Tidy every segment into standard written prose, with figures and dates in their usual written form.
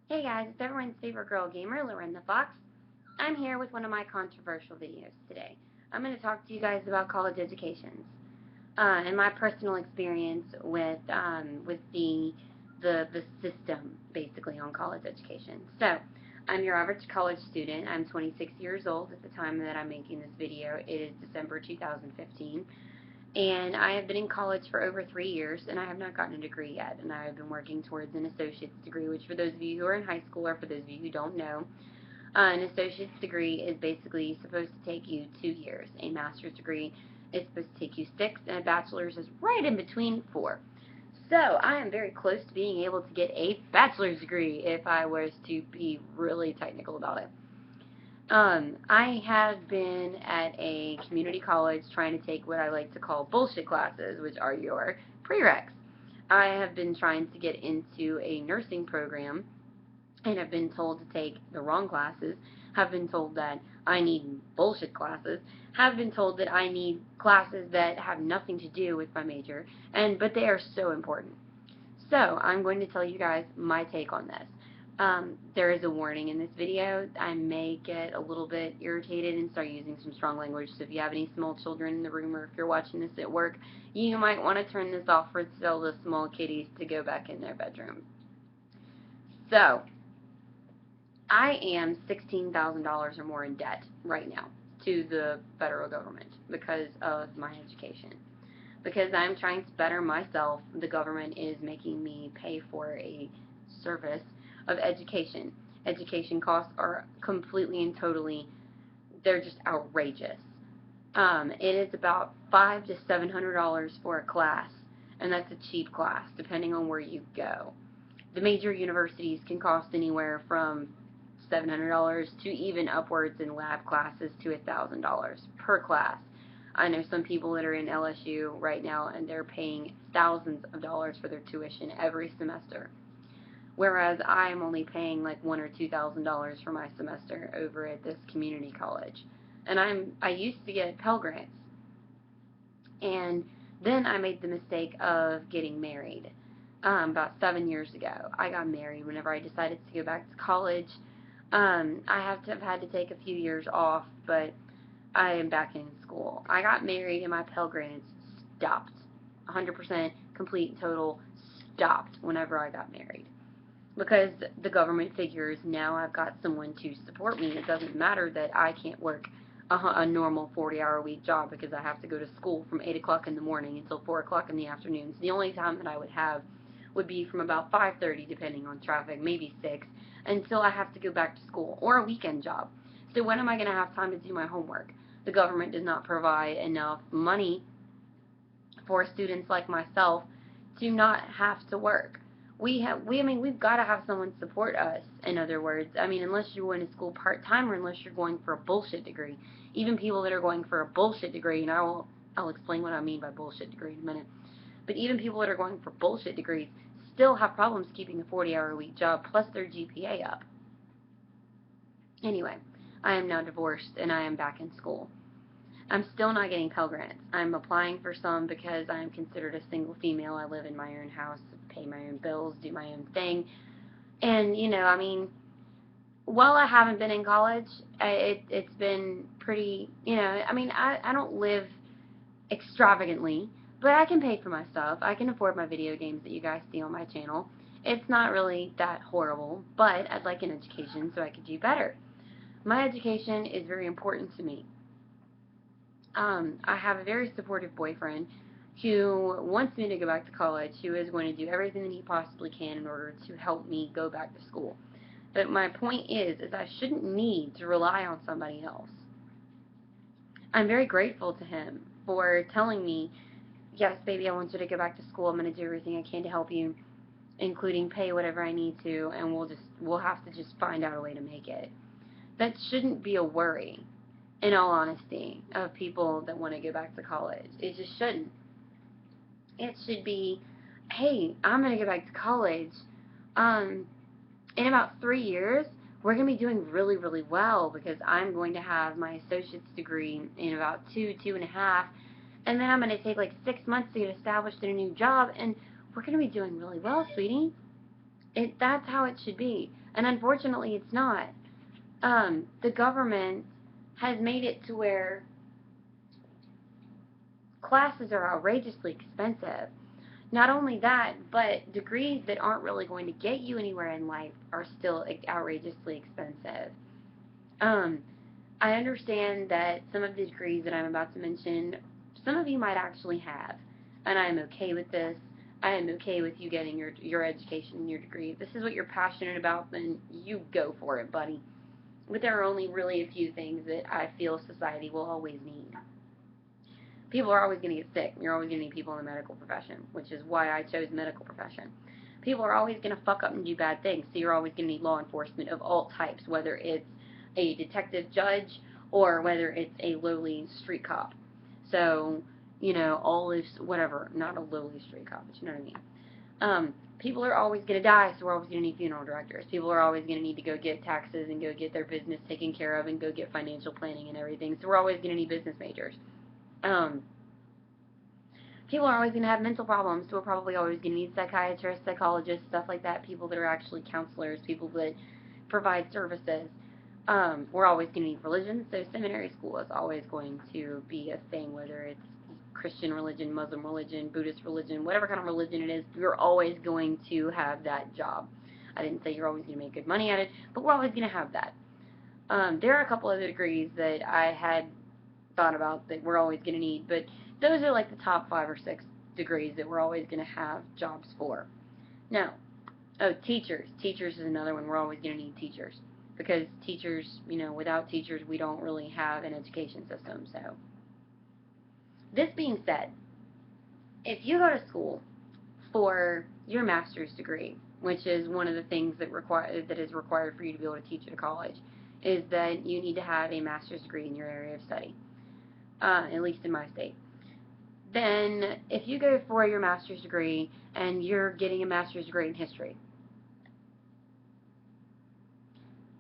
Hey guys, it's everyone's favorite girl gamer, Loren the Fox. I'm here with one of my controversial videos today. I'm going to talk to you guys about college educations and my personal experience with the system basically on college education. So, I'm your average college student. I'm 26 years old at the time that I'm making this video. It is December 2015. And I have been in college for over 3 years, and I have not gotten a degree yet. And I have been working towards an associate's degree, which for those of you who are in high school, or for those of you who don't know, an associate's degree is basically supposed to take you 2 years. A master's degree is supposed to take you 6, and a bachelor's is right in between 4. So I am very close to being able to get a bachelor's degree if I was to be really technical about it. I have been at a community college trying to take what I like to call bullshit classes, which are your prereqs. I have been trying to get into a nursing program and have been told to take the wrong classes, have been told that I need bullshit classes, have been told that I need classes that have nothing to do with my major, but they are so important. So, I'm going to tell you guys my take on this. There is a warning in this video. I may get a little bit irritated and start using some strong language, so if you have any small children in the room or if you're watching this at work, you might want to turn this off or tell the small kitties to go back in their bedroom. So, I am $16,000 or more in debt right now to the federal government because of my education. Because I'm trying to better myself, the government is making me pay for a service of education. Education costs are completely and totally, they're just outrageous. It is about $500 to $700 for a class, and that's a cheap class, depending on where you go. The major universities can cost anywhere from $700 to even upwards in lab classes to $1,000 per class. I know some people that are in LSU right now and they're paying thousands of dollars for their tuition every semester, whereas I'm only paying like $1,000 or $2,000 for my semester over at this community college. And I used to get Pell Grants, and then I made the mistake of getting married. About 7 years ago, I got married. Whenever I decided to go back to college, have had to take a few years off, but I am back in school. I got married and my Pell Grants stopped. 100% complete total stopped whenever I got married. Because the government figures now I've got someone to support me. It doesn't matter that I can't work a normal 40-hour week job because I have to go to school from 8 o'clock in the morning until 4 o'clock in the afternoon. So the only time that I would have would be from about 5:30, depending on traffic, maybe 6, until I have to go back to school, or a weekend job. So when am I going to have time to do my homework? The government does not provide enough money for students like myself to not have to work. We've got to have someone support us. In other words, unless you're going to school part time or unless you're going for a bullshit degree. Even people that are going for a bullshit degree, and I'll explain what I mean by bullshit degree in a minute. But even people that are going for bullshit degrees still have problems keeping a 40-hour-a-week job plus their GPA up. Anyway, I am now divorced and I am back in school. I'm still not getting Pell Grants. I'm applying for some because I'm considered a single female. I live in my own house, pay my own bills, do my own thing. And, while I haven't been in college, it's been pretty, I don't live extravagantly, but I can pay for my stuff. I can afford my video games that you guys see on my channel. It's not really that horrible, but I'd like an education so I could do better. My education is very important to me. I have a very supportive boyfriend who wants me to go back to college, who is going to do everything that he possibly can in order to help me go back to school. But my point is I shouldn't need to rely on somebody else. I'm very grateful to him for telling me, yes, baby, I want you to go back to school. I'm going to do everything I can to help you, including pay whatever I need to, and we'll have to just find out a way to make it. That shouldn't be a worry, in all honesty, of people that want to go back to college. It just shouldn't. It should be, hey, I'm going to go back to college. In about 3 years, we're going to be doing really, really well because I'm going to have my associate's degree in about 2.5, and then I'm going to take like 6 months to get established in a new job, and we're going to be doing really well, sweetie. That's how it should be. And unfortunately, it's not. The government has made it to where classes are outrageously expensive. Not only that, but degrees that aren't really going to get you anywhere in life are still outrageously expensive. Um, I understand that some of the degrees that I'm about to mention, some of you might actually have, and I am okay with this. I am okay with you getting your education and your degree. If this is what you're passionate about, then you go for it, buddy. But there are only really a few things that I feel society will always need. People are always going to get sick. You're always going to need people in the medical profession, which is why I chose medical profession. People are always going to fuck up and do bad things, so you're always going to need law enforcement of all types, whether it's a detective judge or whether it's a lowly street cop. So, all this, whatever, not a lowly street cop, but you know what I mean. People are always going to die, so we're always going to need funeral directors. People are always going to need to go get taxes and go get their business taken care of and go get financial planning and everything, so we're always going to need business majors. People are always going to have mental problems, so we're probably always going to need psychiatrists, psychologists, stuff like that, people that are actually counselors, people that provide services. We're always going to need religion, so seminary school is always going to be a thing, whether it's Christian religion, Muslim religion, Buddhist religion, whatever kind of religion it is, you're always going to have that job. I didn't say you're always going to make good money at it, but we're always going to have that. There are a couple other degrees that I had thought about that we're always going to need, but those are like the top 5 or 6 degrees that we're always going to have jobs for. Now, teachers. Teachers is another one. We're always going to need teachers. Because teachers, without teachers, we don't really have an education system. So, this being said, if you go to school for your master's degree, which is one of the things that is required for you to be able to teach at a college, is that you need to have a master's degree in your area of study, at least in my state. Then, if you go for your master's degree and you're getting a master's degree in history,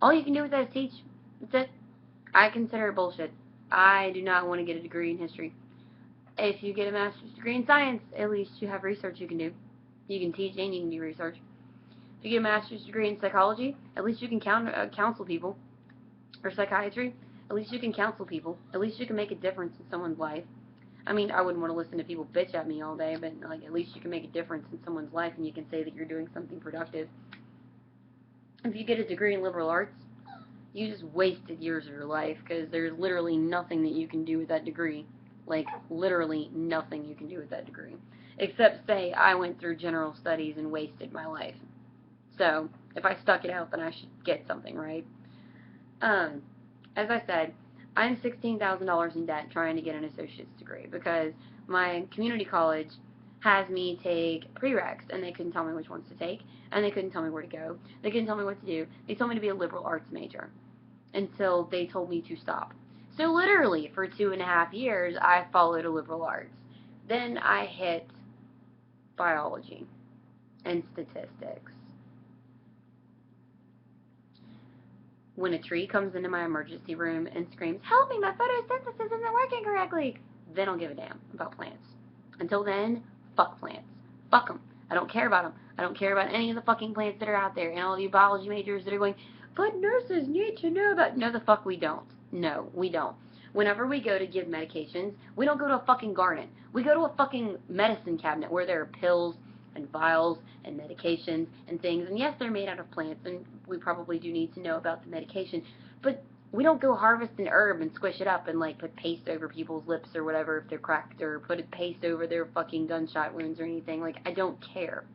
all you can do with that is teach. That's it. I consider it bullshit. I do not want to get a degree in history. If you get a master's degree in science, at least you have research you can do. You can teach and you can do research. If you get a master's degree in psychology, at least you can counsel people. Or psychiatry, at least you can counsel people. At least you can make a difference in someone's life. I mean, I wouldn't want to listen to people bitch at me all day, but at least you can make a difference in someone's life and you can say that you're doing something productive. If you get a degree in liberal arts, you just wasted years of your life because there's literally nothing that you can do with that degree. Like, literally nothing you can do with that degree. Except say I went through general studies and wasted my life. So, if I stuck it out, then I should get something, right? As I said, I'm $16,000 in debt trying to get an associate's degree because my community college has me take prereqs, and they couldn't tell me which ones to take, and they couldn't tell me where to go. They couldn't tell me what to do. They told me to be a liberal arts major until they told me to stop. So literally, for 2.5 years, I followed a liberal arts. Then I hit biology and statistics. When a tree comes into my emergency room and screams, "Help me, my photosynthesis isn't working correctly," then I'll give a damn about plants. Until then, fuck plants. Fuck them. I don't care about them. I don't care about any of the fucking plants that are out there. And all of you biology majors that are going, "But nurses need to know about..." No, the fuck we don't. No, we don't. Whenever we go to give medications, we don't go to a fucking garden. We go to a fucking medicine cabinet where there are pills and vials and medications and things. And yes, they're made out of plants, and we probably do need to know about the medication. But we don't go harvest an herb and squish it up and put paste over people's lips or whatever if they're cracked, or put a paste over their fucking gunshot wounds or anything. I don't care.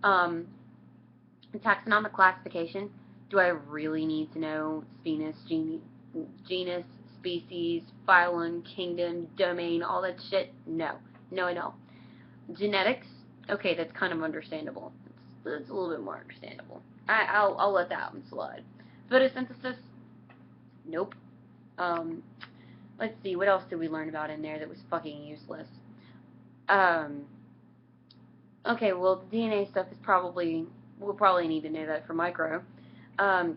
Taxonomic classification. Do I really need to know genus, species, phylum, kingdom, domain, all that shit? No. No, I don't. Genetics. Okay, that's kind of understandable. It's a little bit more understandable. I'll let that one slide. Photosynthesis. Nope. Let's see, what else did we learn about in there that was fucking useless? Okay, well, the DNA stuff is we'll probably need to know that for micro.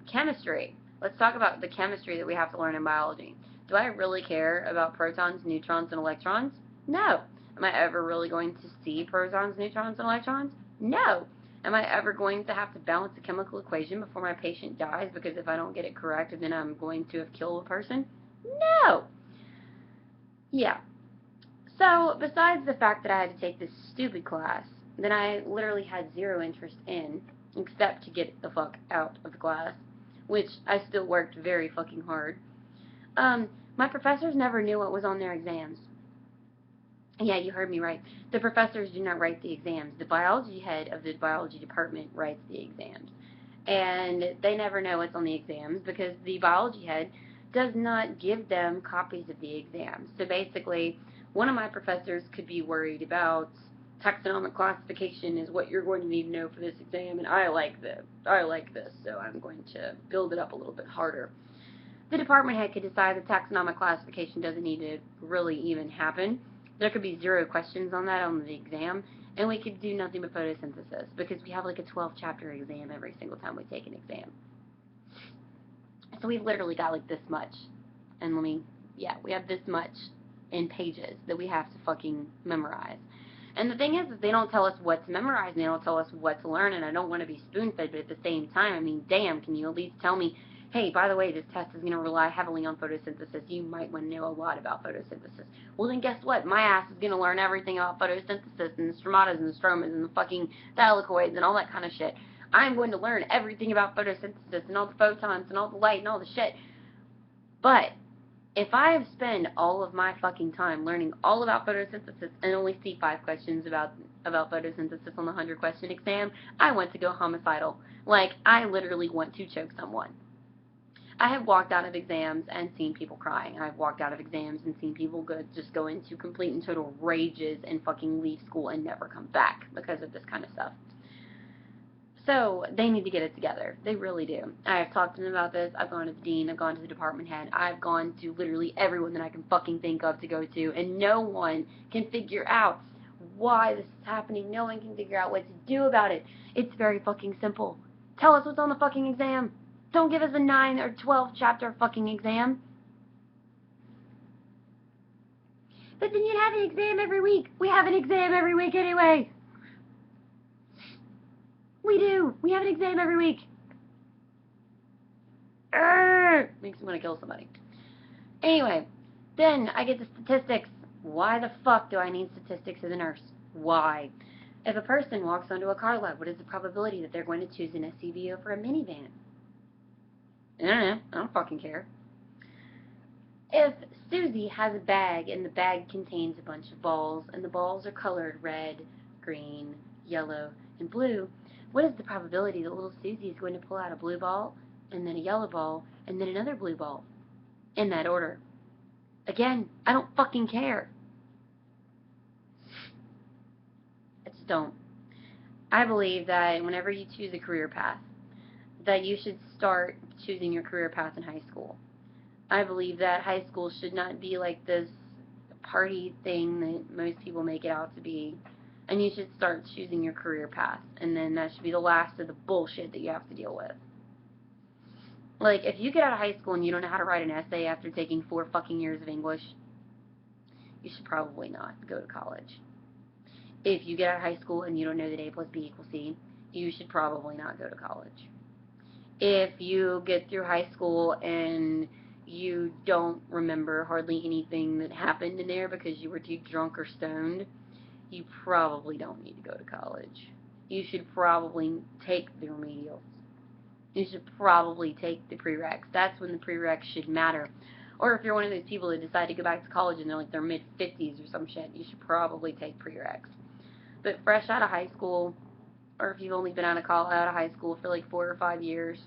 Chemistry. Let's talk about the chemistry that we have to learn in biology. Do I really care about protons, neutrons, and electrons? No. Am I ever really going to see protons, neutrons, and electrons? No. Am I ever going to have to balance a chemical equation before my patient dies because if I don't get it correct, then I'm going to have killed a person? No! Yeah. So, besides the fact that I had to take this stupid class that I literally had zero interest in, except to get the fuck out of the class, which I still worked very fucking hard, my professors never knew what was on their exams. Yeah, you heard me right. The professors do not write the exams. The biology head of the biology department writes the exams. And they never know what's on the exams because the biology head does not give them copies of the exams. So basically, one of my professors could be worried about taxonomic classification is what you're going to need to know for this exam, and I like this, so I'm going to build it up a little bit harder. The department head could decide that taxonomic classification doesn't need to really even happen. There could be 0 questions on that on the exam, and we could do nothing but photosynthesis because we have like a 12-chapter exam every single time we take an exam. So we've literally got like this much, and we have this much in pages that we have to fucking memorize. And the thing is that they don't tell us what to memorize, and they don't tell us what to learn, and I don't want to be spoon-fed, but at the same time, I mean, damn, can you at least tell me, hey, by the way, this test is going to rely heavily on photosynthesis. You might want to know a lot about photosynthesis. Well, then guess what? My ass is going to learn everything about photosynthesis and the stromatas and the stromas and the fucking thylakoids and all that kind of shit. I'm going to learn everything about photosynthesis and all the photons and all the light and all the shit. But if I spend all of my fucking time learning all about photosynthesis and only see 5 questions about photosynthesis on the 100-question exam, I want to go homicidal. Like, I literally want to choke someone. I have walked out of exams and seen people crying. I've walked out of exams and seen people just go into complete and total rages and fucking leave school and never come back because of this kind of stuff. So, they need to get it together. They really do. I have talked to them about this. I've gone to the dean. I've gone to the department head. I've gone to literally everyone that I can fucking think of to go to, and no one can figure out why this is happening. No one can figure out what to do about it. It's very fucking simple. Tell us what's on the fucking exam. Don't give us a 9 or 12 chapter fucking exam. But then you'd have an exam every week. We have an exam every week anyway. We do. We have an exam every week. Makes me want to kill somebody. Anyway, then I get the statistics. Why the fuck do I need statistics as a nurse? Why? If a person walks onto a car lot, what is the probability that they're going to choose an SUV over a minivan? I don't know. I don't fucking care. If Susie has a bag and the bag contains a bunch of balls and the balls are colored red, green, yellow, and blue, what is the probability that little Susie is going to pull out a blue ball and then a yellow ball and then another blue ball? In that order. Again, I don't fucking care. I just don't. I believe that whenever you choose a career path, that you should start choosing your career path in high school. I believe that high school should not be like this party thing that most people make it out to be. And you should start choosing your career path. And then that should be the last of the bullshit that you have to deal with. Like, if you get out of high school and you don't know how to write an essay after taking 4 fucking years of English, you should probably not go to college. If you get out of high school and you don't know that A plus B equals C, you should probably not go to college. If you get through high school and you don't remember hardly anything that happened in there because you were too drunk or stoned, you probably don't need to go to college. You should probably take the remedials. You should probably take the prereqs. That's when the prereqs should matter. Or if you're one of those people that decide to go back to college and they're like their mid-50s or some shit, you should probably take prereqs. But fresh out of high school, or if you've only been out of high school for like 4 or 5 years,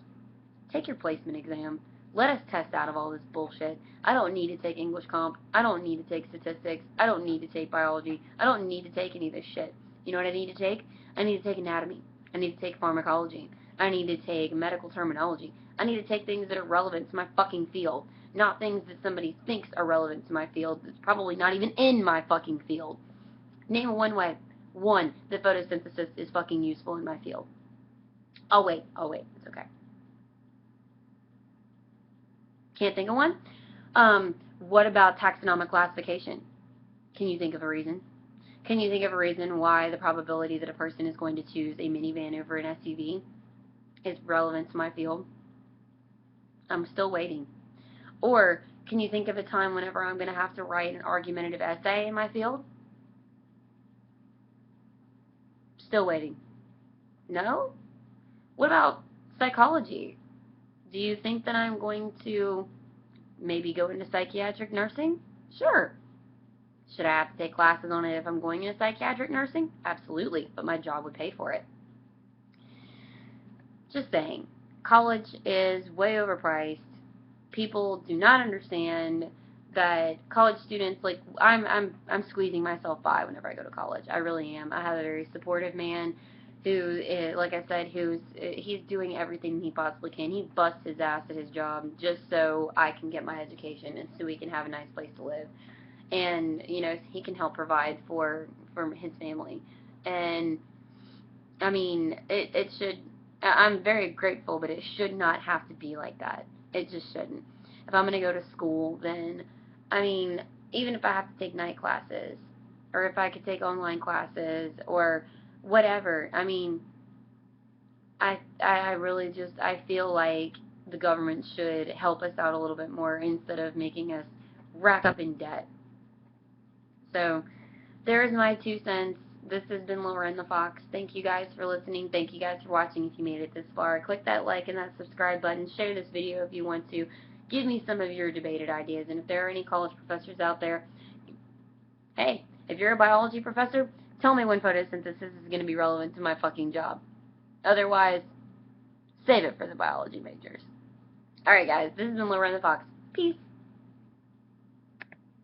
take your placement exam. Let us test out of all this bullshit. I don't need to take English comp. I don't need to take statistics. I don't need to take biology. I don't need to take any of this shit. You know what I need to take? I need to take anatomy. I need to take pharmacology. I need to take medical terminology. I need to take things that are relevant to my fucking field. Not things that somebody thinks are relevant to my field that's probably not even in my fucking field. Name one way. One, that photosynthesis is fucking useful in my field. Oh wait, it's okay. Can't think of one? What about taxonomic classification? Can you think of a reason? Can you think of a reason why the probability that a person is going to choose a minivan over an SUV is relevant to my field? I'm still waiting. Or can you think of a time whenever I'm going to have to write an argumentative essay in my field? Still waiting. No? What about psychology? Do you think that I'm going to maybe go into psychiatric nursing? Sure. Should I have to take classes on it if I'm going into psychiatric nursing? Absolutely, but my job would pay for it. Just saying, college is way overpriced. People do not understand that college students, like, I'm squeezing myself by whenever I go to college. I really am. I have a very supportive man who is, like I said, he's doing everything he possibly can. He busts his ass at his job just so I can get my education and so we can have a nice place to live. And, you know, he can help provide for his family. And, I mean, it should, I'm very grateful, but it should not have to be like that. It just shouldn't. If I'm going to go to school, then, I mean, even if I have to take night classes, or if I could take online classes, or whatever, I mean, I really just, I feel like the government should help us out a little bit more instead of making us rack up in debt. So, there's my 2 cents. This has been Lauren the Fox. Thank you guys for listening. Thank you guys for watching if you made it this far. Click that like and that subscribe button. Share this video if you want to. Give me some of your debated ideas. And if there are any college professors out there, hey, if you're a biology professor, tell me when photosynthesis is going to be relevant to my fucking job. Otherwise, save it for the biology majors. Alright guys, this has been Lauren the Fox. Peace.